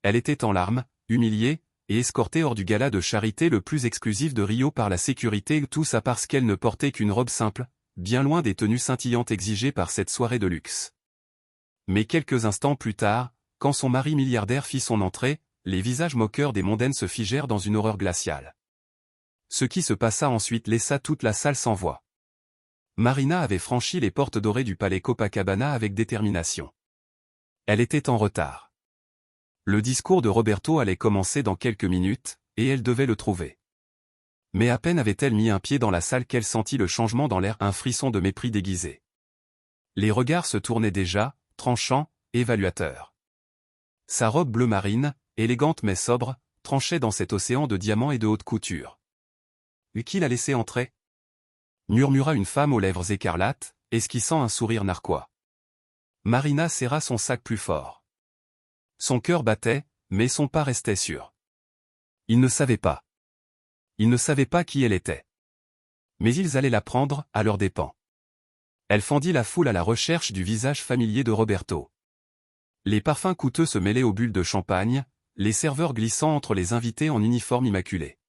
elle était en larmes, humiliée, et escortée hors du gala de charité le plus exclusif de Rio par la sécurité, tout ça parce qu'elle ne portait qu'une robe simple, bien loin des tenues scintillantes exigées par cette soirée de luxe. Mais quelques instants plus tard, quand son mari milliardaire fit son entrée, les visages moqueurs des mondaines se figèrent dans une horreur glaciale. Ce qui se passa ensuite laissa toute la salle sans voix. Marina avait franchi les portes dorées du palais Copacabana avec détermination. Elle était en retard. Le discours de Roberto allait commencer dans quelques minutes, et elle devait le trouver. Mais à peine avait-elle mis un pied dans la salle qu'elle sentit le changement dans l'air, un frisson de mépris déguisé. Les regards se tournaient déjà, tranchants, évaluateurs. Sa robe bleu marine, élégante mais sobre, tranchait dans cet océan de diamants et de haute couture. « Qui l'a laissé entrer ?» murmura une femme aux lèvres écarlates, esquissant un sourire narquois. Marina serra son sac plus fort. Son cœur battait, mais son pas restait sûr. Il ne savait pas. Ils ne savaient pas qui elle était. Mais ils allaient la prendre, à leurs dépens. Elle fendit la foule à la recherche du visage familier de Roberto. Les parfums coûteux se mêlaient aux bulles de champagne, les serveurs glissant entre les invités en uniforme immaculé.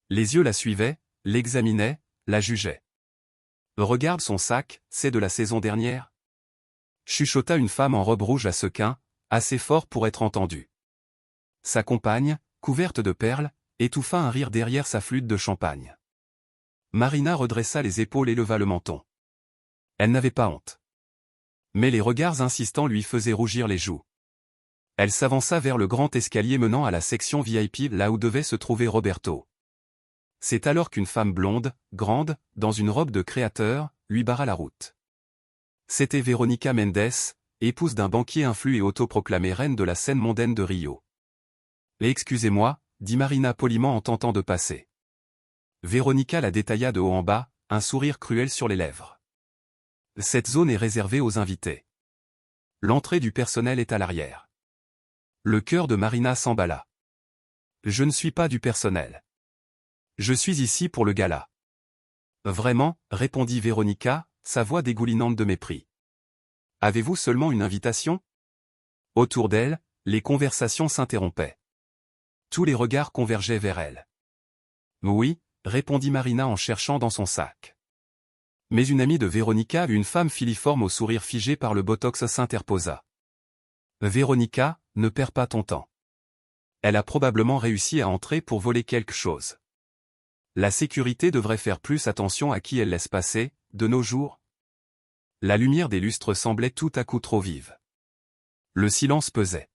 Les yeux la suivaient, l'examinaient, la jugeaient. « Regarde son sac, c'est de la saison dernière ?» chuchota une femme en robe rouge à sequins, assez fort pour être entendue. Sa compagne, couverte de perles, étouffa un rire derrière sa flûte de champagne. Marina redressa les épaules et leva le menton. Elle n'avait pas honte. Mais les regards insistants lui faisaient rougir les joues. Elle s'avança vers le grand escalier menant à la section VIP là où devait se trouver Roberto. C'est alors qu'une femme blonde, grande, dans une robe de créateur, lui barra la route. C'était Veronica Mendes, épouse d'un banquier influent et autoproclamée reine de la scène mondaine de Rio. « Excusez-moi » dit Marina poliment en tentant de passer. Veronica la détailla de haut en bas, un sourire cruel sur les lèvres. « Cette zone est réservée aux invités. L'entrée du personnel est à l'arrière. » Le cœur de Marina s'emballa. « Je ne suis pas du personnel. Je suis ici pour le gala. »« Vraiment » répondit Veronica, sa voix dégoulinante de mépris. « Avez-vous seulement une invitation ?» Autour d'elle, les conversations s'interrompaient. Tous les regards convergeaient vers elle. « Oui » répondit Marina en cherchant dans son sac. Mais une amie de Veronica, une femme filiforme au sourire figé par le botox, s'interposa. « Veronica, ne perds pas ton temps. Elle a probablement réussi à entrer pour voler quelque chose. La sécurité devrait faire plus attention à qui elle laisse passer, de nos jours. » La lumière des lustres semblait tout à coup trop vive. Le silence pesait.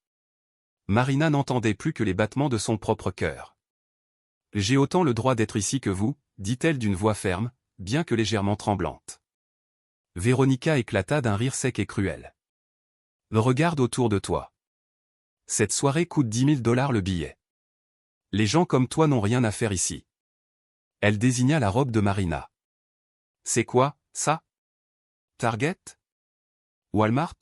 Marina n'entendait plus que les battements de son propre cœur. « J'ai autant le droit d'être ici que vous, » dit-elle d'une voix ferme, bien que légèrement tremblante. Veronica éclata d'un rire sec et cruel. « Regarde autour de toi. Cette soirée coûte $10 000 le billet. Les gens comme toi n'ont rien à faire ici. » Elle désigna la robe de Marina. « C'est quoi, ça? Target? Walmart ?»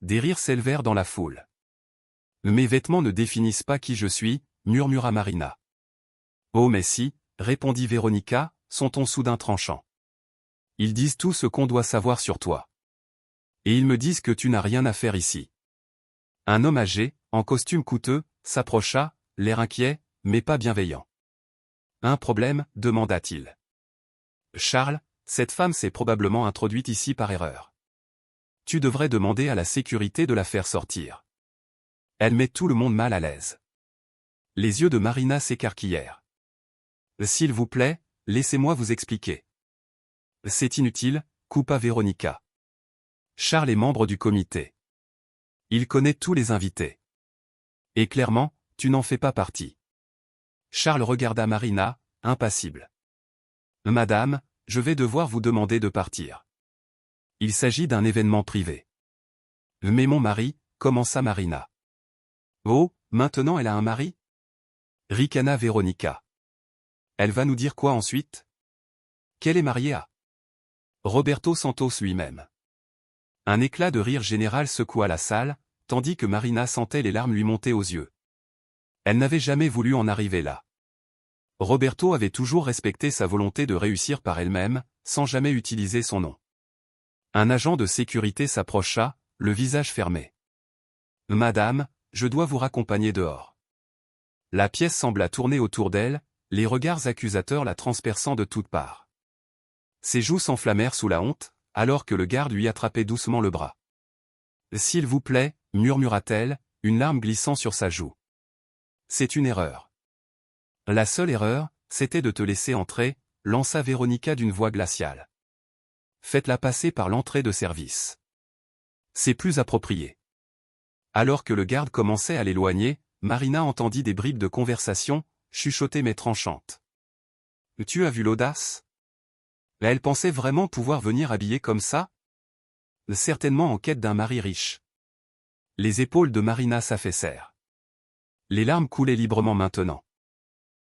Des rires s'élevèrent dans la foule. « Mes vêtements ne définissent pas qui je suis, » murmura Marina. « Oh mais si, » répondit Veronica, son ton soudain tranchant. « Ils disent tout ce qu'on doit savoir sur toi. Et ils me disent que tu n'as rien à faire ici. » Un homme âgé, en costume coûteux, s'approcha, l'air inquiet, mais pas bienveillant. « Un problème ?» demanda-t-il. « Charles, cette femme s'est probablement introduite ici par erreur. Tu devrais demander à la sécurité de la faire sortir. Elle met tout le monde mal à l'aise. » Les yeux de Marina s'écarquillèrent. « S'il vous plaît, laissez-moi vous expliquer. » « C'est inutile » coupa Veronica. « Charles est membre du comité. Il connaît tous les invités. Et clairement, tu n'en fais pas partie. » Charles regarda Marina, impassible. « Madame, je vais devoir vous demander de partir. Il s'agit d'un événement privé. »« Mais mon mari » commença Marina. « Oh, maintenant elle a un mari ?» ricana Veronica. « Elle va nous dire quoi ensuite? Qu'elle est mariée à Roberto Santos lui-même. » Un éclat de rire général secoua la salle, tandis que Marina sentait les larmes lui monter aux yeux. Elle n'avait jamais voulu en arriver là. Roberto avait toujours respecté sa volonté de réussir par elle-même, sans jamais utiliser son nom. Un agent de sécurité s'approcha, le visage fermé. « Madame, je dois vous raccompagner dehors. » La pièce sembla tourner autour d'elle, les regards accusateurs la transperçant de toutes parts. Ses joues s'enflammèrent sous la honte, alors que le garde lui attrapait doucement le bras. « S'il vous plaît, » murmura-t-elle, une larme glissant sur sa joue. « C'est une erreur. » « La seule erreur, c'était de te laisser entrer, » lança Véronica d'une voix glaciale. « Faites-la passer par l'entrée de service. C'est plus approprié. » Alors que le garde commençait à l'éloigner, Marina entendit des bribes de conversation, chuchotées mais tranchantes. « Tu as vu l'audace ? Elle pensait vraiment pouvoir venir habillée comme ça ? Certainement en quête d'un mari riche. » Les épaules de Marina s'affaissèrent. Les larmes coulaient librement maintenant.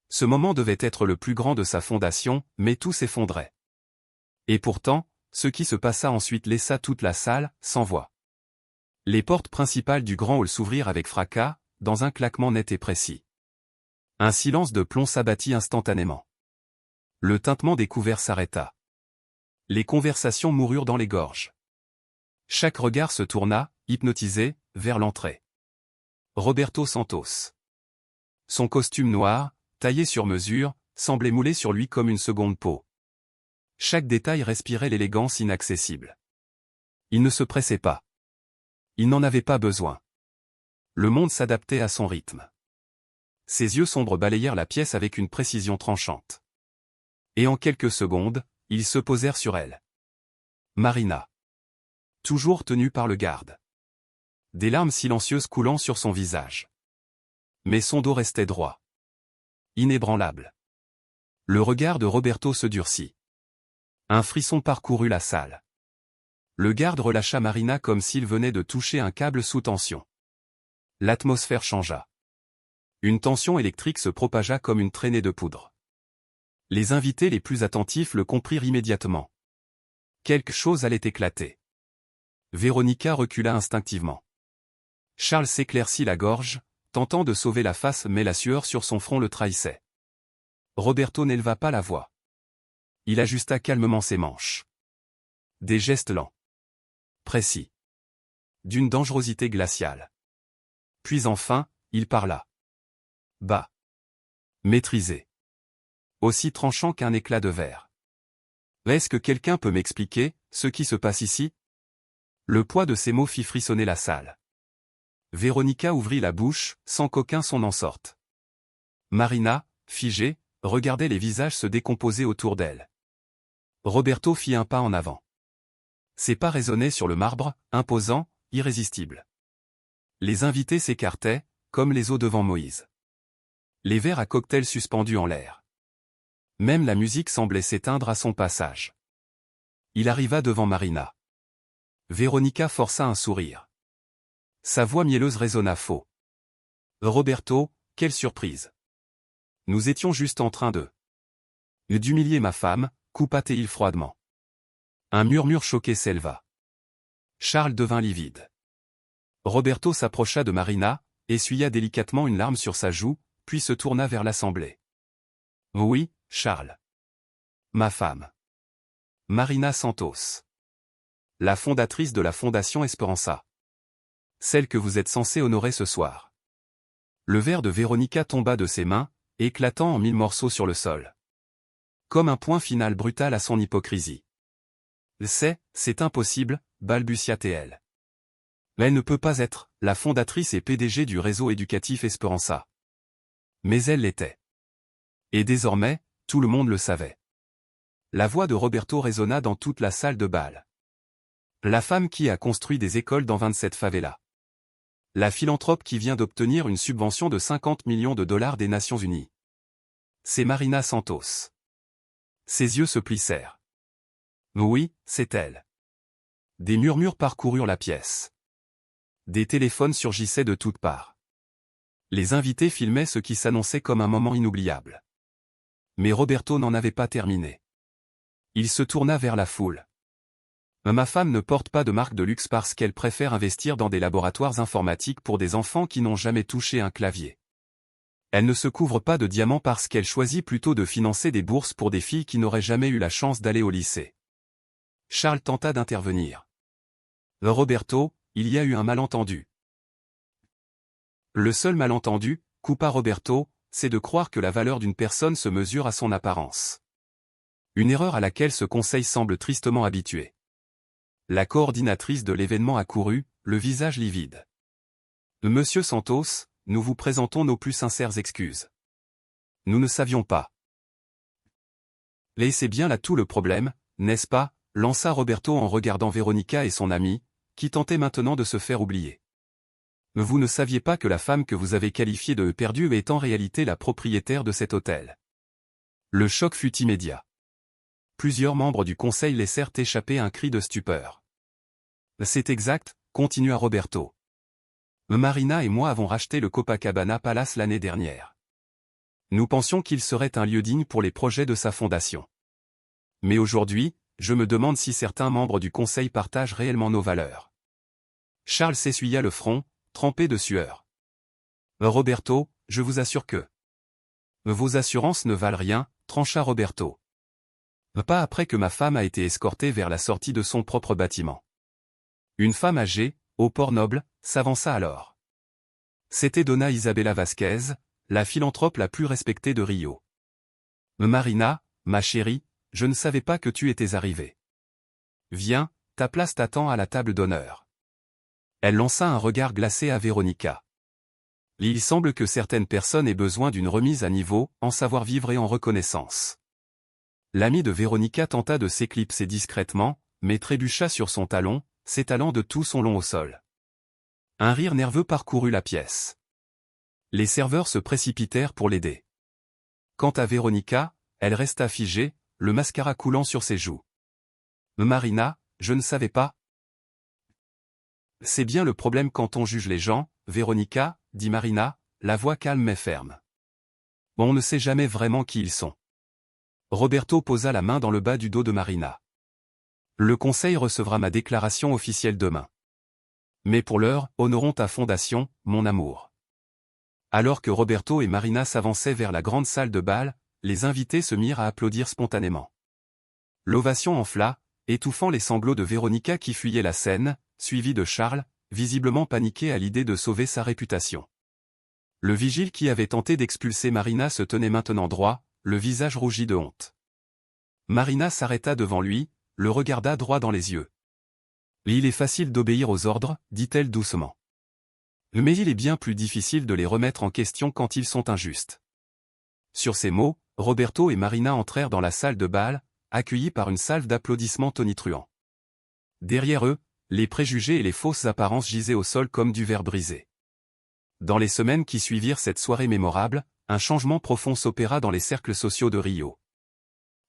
Ce moment devait être le plus grand de sa fondation, mais tout s'effondrait. Et pourtant, ce qui se passa ensuite laissa toute la salle, sans voix. Les portes principales du grand hall s'ouvrirent avec fracas, dans un claquement net et précis. Un silence de plomb s'abattit instantanément. Le tintement des couverts s'arrêta. Les conversations moururent dans les gorges. Chaque regard se tourna, hypnotisé, vers l'entrée. Roberto Santos. Son costume noir, taillé sur mesure, semblait mouler sur lui comme une seconde peau. Chaque détail respirait l'élégance inaccessible. Il ne se pressait pas. Il n'en avait pas besoin. Le monde s'adaptait à son rythme. Ses yeux sombres balayèrent la pièce avec une précision tranchante. Et en quelques secondes, ils se posèrent sur elle. Marina. Toujours tenue par le garde. Des larmes silencieuses coulant sur son visage. Mais son dos restait droit. Inébranlable. Le regard de Roberto se durcit. Un frisson parcourut la salle. Le garde relâcha Marina comme s'il venait de toucher un câble sous tension. L'atmosphère changea. Une tension électrique se propagea comme une traînée de poudre. Les invités les plus attentifs le comprirent immédiatement. Quelque chose allait éclater. Véronica recula instinctivement. Charles s'éclaircit la gorge, tentant de sauver la face mais la sueur sur son front le trahissait. Roberto n'éleva pas la voix. Il ajusta calmement ses manches. Des gestes lents. Précis. D'une dangerosité glaciale. Puis enfin, il parla. Bas. Maîtrisé. Aussi tranchant qu'un éclat de verre. Est-ce que quelqu'un peut m'expliquer ce qui se passe ici ? Le poids de ces mots fit frissonner la salle. Véronica ouvrit la bouche, sans qu'aucun son n'en sorte. Marina, figée, regardait les visages se décomposer autour d'elle. Roberto fit un pas en avant. Ses pas résonnaient sur le marbre, imposant, irrésistible. Les invités s'écartaient, comme les eaux devant Moïse. Les verres à cocktail suspendus en l'air. Même la musique semblait s'éteindre à son passage. Il arriva devant Marina. Véronica força un sourire. Sa voix mielleuse résonna faux. « Roberto, quelle surprise ! Nous étions juste en train d'humilier ma femme », coupa-t-il froidement. Un murmure choqué s'éleva. Charles devint livide. Roberto s'approcha de Marina, essuya délicatement une larme sur sa joue, puis se tourna vers l'assemblée. « Oui, Charles. Ma femme. Marina Santos. La fondatrice de la Fondation Esperanza. Celle que vous êtes censé honorer ce soir. » Le verre de Véronica tomba de ses mains, éclatant en 1000 morceaux sur le sol. Comme un point final brutal à son hypocrisie. « C'est impossible », balbutia-t-elle. Elle ne peut pas être la fondatrice et PDG du réseau éducatif Esperanza. Mais elle l'était. Et désormais, tout le monde le savait. La voix de Roberto résonna dans toute la salle de bal. La femme qui a construit des écoles dans 27 favelas. La philanthrope qui vient d'obtenir une subvention de 50 millions de dollars des Nations Unies. C'est Marina Santos. Ses yeux se plissèrent. Oui, c'est elle. Des murmures parcoururent la pièce. Des téléphones surgissaient de toutes parts. Les invités filmaient ce qui s'annonçait comme un moment inoubliable. Mais Roberto n'en avait pas terminé. Il se tourna vers la foule. Ma femme ne porte pas de marque de luxe parce qu'elle préfère investir dans des laboratoires informatiques pour des enfants qui n'ont jamais touché un clavier. Elle ne se couvre pas de diamants parce qu'elle choisit plutôt de financer des bourses pour des filles qui n'auraient jamais eu la chance d'aller au lycée. Charles tenta d'intervenir. Roberto, il y a eu un malentendu. Le seul malentendu, coupa Roberto, c'est de croire que la valeur d'une personne se mesure à son apparence. Une erreur à laquelle ce conseil semble tristement habitué. La coordinatrice de l'événement accourut, le visage livide. Monsieur Santos, nous vous présentons nos plus sincères excuses. Nous ne savions pas. Et c'est bien là tout le problème, n'est-ce pas, lança Roberto en regardant Véronica et son ami, qui tentaient maintenant de se faire oublier. Vous ne saviez pas que la femme que vous avez qualifiée de perdue est en réalité la propriétaire de cet hôtel. Le choc fut immédiat. Plusieurs membres du conseil laissèrent échapper un cri de stupeur. C'est exact, continua Roberto. Marina et moi avons racheté le Copacabana Palace l'année dernière. Nous pensions qu'il serait un lieu digne pour les projets de sa fondation. Mais aujourd'hui, je me demande si certains membres du conseil partagent réellement nos valeurs. Charles s'essuya le front, trempé de sueur. Roberto, je vous assure que... Vos assurances ne valent rien, trancha Roberto. Pas après que ma femme a été escortée vers la sortie de son propre bâtiment. Une femme âgée, au port noble, s'avança alors. C'était Donna Isabella Vasquez, la philanthrope la plus respectée de Rio. Marina, ma chérie, je ne savais pas que tu étais arrivée. Viens, ta place t'attend à la table d'honneur. Elle lança un regard glacé à Véronica. Il semble que certaines personnes aient besoin d'une remise à niveau, en savoir-vivre et en reconnaissance. L'ami de Véronica tenta de s'éclipser discrètement, mais trébucha sur son talon, s'étalant de tout son long au sol. Un rire nerveux parcourut la pièce. Les serveurs se précipitèrent pour l'aider. Quant à Véronica, elle resta figée, le mascara coulant sur ses joues. Marina, je ne savais pas. C'est bien le problème quand on juge les gens, Véronica, dit Marina, la voix calme mais ferme. On ne sait jamais vraiment qui ils sont. Roberto posa la main dans le bas du dos de Marina. Le conseil recevra ma déclaration officielle demain. Mais pour l'heure, honorons ta fondation, mon amour. Alors que Roberto et Marina s'avançaient vers la grande salle de bal, les invités se mirent à applaudir spontanément. L'ovation enfla, étouffant les sanglots de Véronica qui fuyait la scène, suivie de Charles, visiblement paniqué à l'idée de sauver sa réputation. Le vigile qui avait tenté d'expulser Marina se tenait maintenant droit, le visage rougi de honte. Marina s'arrêta devant lui, le regarda droit dans les yeux. « Il est facile d'obéir aux ordres, dit-elle doucement. Mais il est bien plus difficile de les remettre en question quand ils sont injustes. » Sur ces mots, Roberto et Marina entrèrent dans la salle de bal, accueillis par une salve d'applaudissements tonitruants. Derrière eux, les préjugés et les fausses apparences gisaient au sol comme du verre brisé. Dans les semaines qui suivirent cette soirée mémorable, un changement profond s'opéra dans les cercles sociaux de Rio.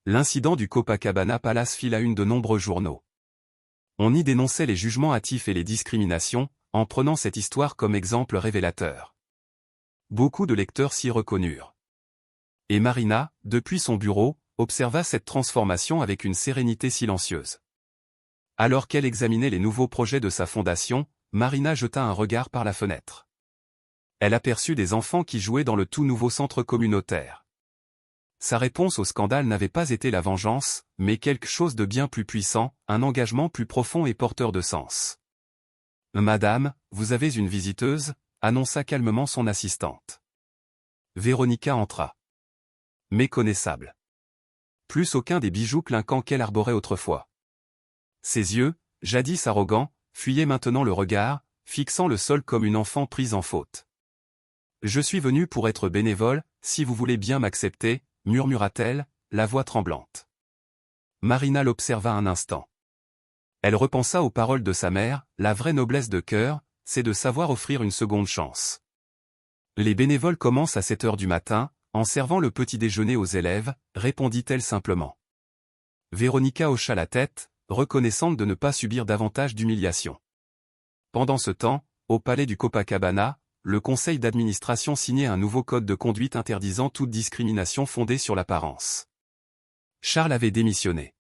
L'incident du Copacabana Palace fit la une de nombreux journaux. On y dénonçait les jugements hâtifs et les discriminations, en prenant cette histoire comme exemple révélateur. Beaucoup de lecteurs s'y reconnurent. Et Marina, depuis son bureau, observa cette transformation avec une sérénité silencieuse. Alors qu'elle examinait les nouveaux projets de sa fondation, Marina jeta un regard par la fenêtre. Elle aperçut des enfants qui jouaient dans le tout nouveau centre communautaire. Sa réponse au scandale n'avait pas été la vengeance, mais quelque chose de bien plus puissant, un engagement plus profond et porteur de sens. « Madame, vous avez une visiteuse » annonça calmement son assistante. Véronica entra. Méconnaissable. Plus aucun des bijoux clinquants qu'elle arborait autrefois. Ses yeux, jadis arrogants, fuyaient maintenant le regard, fixant le sol comme une enfant prise en faute. « Je suis venue pour être bénévole, si vous voulez bien m'accepter, » murmura-t-elle, la voix tremblante. Marina l'observa un instant. Elle repensa aux paroles de sa mère, la vraie noblesse de cœur, c'est de savoir offrir une seconde chance. Les bénévoles commencent à 7 heures du matin, en servant le petit déjeuner aux élèves, répondit-elle simplement. Véronica hocha la tête, reconnaissante de ne pas subir davantage d'humiliation. Pendant ce temps, au palais du Copacabana, le conseil d'administration signait un nouveau code de conduite interdisant toute discrimination fondée sur l'apparence. Charles avait démissionné.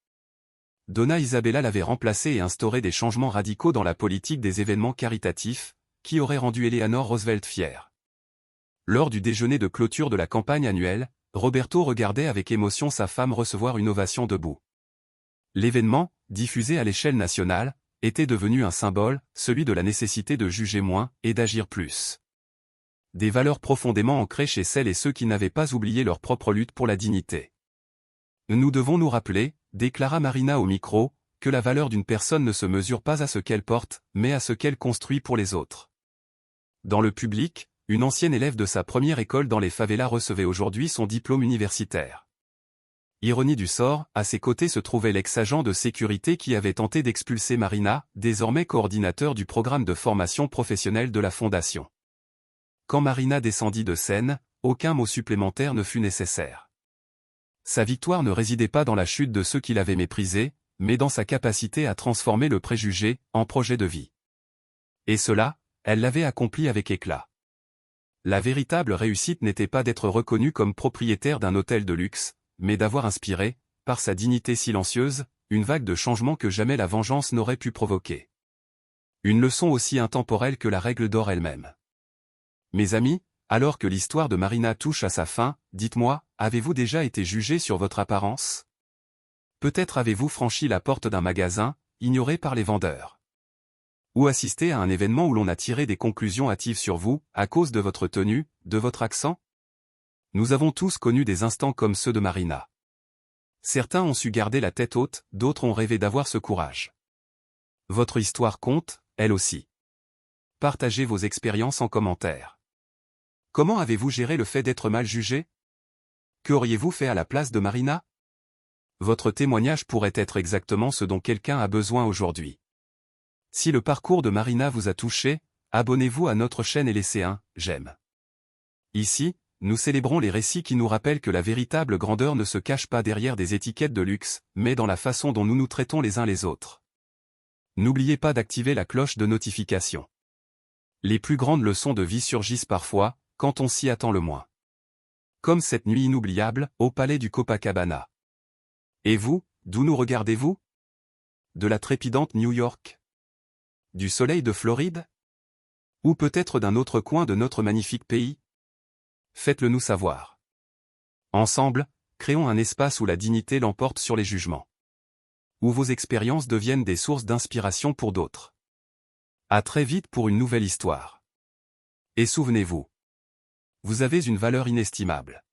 Donna Isabella l'avait remplacé et instauré des changements radicaux dans la politique des événements caritatifs, qui auraient rendu Eleanor Roosevelt fière. Lors du déjeuner de clôture de la campagne annuelle, Roberto regardait avec émotion sa femme recevoir une ovation debout. L'événement, diffusé à l'échelle nationale, était devenu un symbole, celui de la nécessité de juger moins et d'agir plus. Des valeurs profondément ancrées chez celles et ceux qui n'avaient pas oublié leur propre lutte pour la dignité. Nous devons nous rappeler, déclara Marina au micro, que la valeur d'une personne ne se mesure pas à ce qu'elle porte, mais à ce qu'elle construit pour les autres. Dans le public, une ancienne élève de sa première école dans les favelas recevait aujourd'hui son diplôme universitaire. Ironie du sort, à ses côtés se trouvait l'ex-agent de sécurité qui avait tenté d'expulser Marina, désormais coordinateur du programme de formation professionnelle de la Fondation. Quand Marina descendit de scène, aucun mot supplémentaire ne fut nécessaire. Sa victoire ne résidait pas dans la chute de ceux qui l'avaient méprisée, mais dans sa capacité à transformer le préjugé en projet de vie. Et cela, elle l'avait accompli avec éclat. La véritable réussite n'était pas d'être reconnue comme propriétaire d'un hôtel de luxe, mais d'avoir inspiré, par sa dignité silencieuse, une vague de changement que jamais la vengeance n'aurait pu provoquer. Une leçon aussi intemporelle que la règle d'or elle-même. Mes amis, alors que l'histoire de Marina touche à sa fin, dites-moi, avez-vous déjà été jugé sur votre apparence? Peut-être avez-vous franchi la porte d'un magasin, ignoré par les vendeurs. Ou assisté à un événement où l'on a tiré des conclusions hâtives sur vous, à cause de votre tenue, de votre accent? Nous avons tous connu des instants comme ceux de Marina. Certains ont su garder la tête haute, d'autres ont rêvé d'avoir ce courage. Votre histoire compte, elle aussi. Partagez vos expériences en commentaire. Comment avez-vous géré le fait d'être mal jugé? Qu'auriez-vous fait à la place de Marina? Votre témoignage pourrait être exactement ce dont quelqu'un a besoin aujourd'hui. Si le parcours de Marina vous a touché, abonnez-vous à notre chaîne et laissez un « j'aime ». Ici, nous célébrons les récits qui nous rappellent que la véritable grandeur ne se cache pas derrière des étiquettes de luxe, mais dans la façon dont nous nous traitons les uns les autres. N'oubliez pas d'activer la cloche de notification. Les plus grandes leçons de vie surgissent parfois, quand on s'y attend le moins. Comme cette nuit inoubliable, au palais du Copacabana. Et vous, d'où nous regardez-vous? De la trépidante New York? Du soleil de Floride? Ou peut-être d'un autre coin de notre magnifique pays? Faites-le nous savoir. Ensemble, créons un espace où la dignité l'emporte sur les jugements. Où vos expériences deviennent des sources d'inspiration pour d'autres. À très vite pour une nouvelle histoire. Et souvenez-vous. Vous avez une valeur inestimable.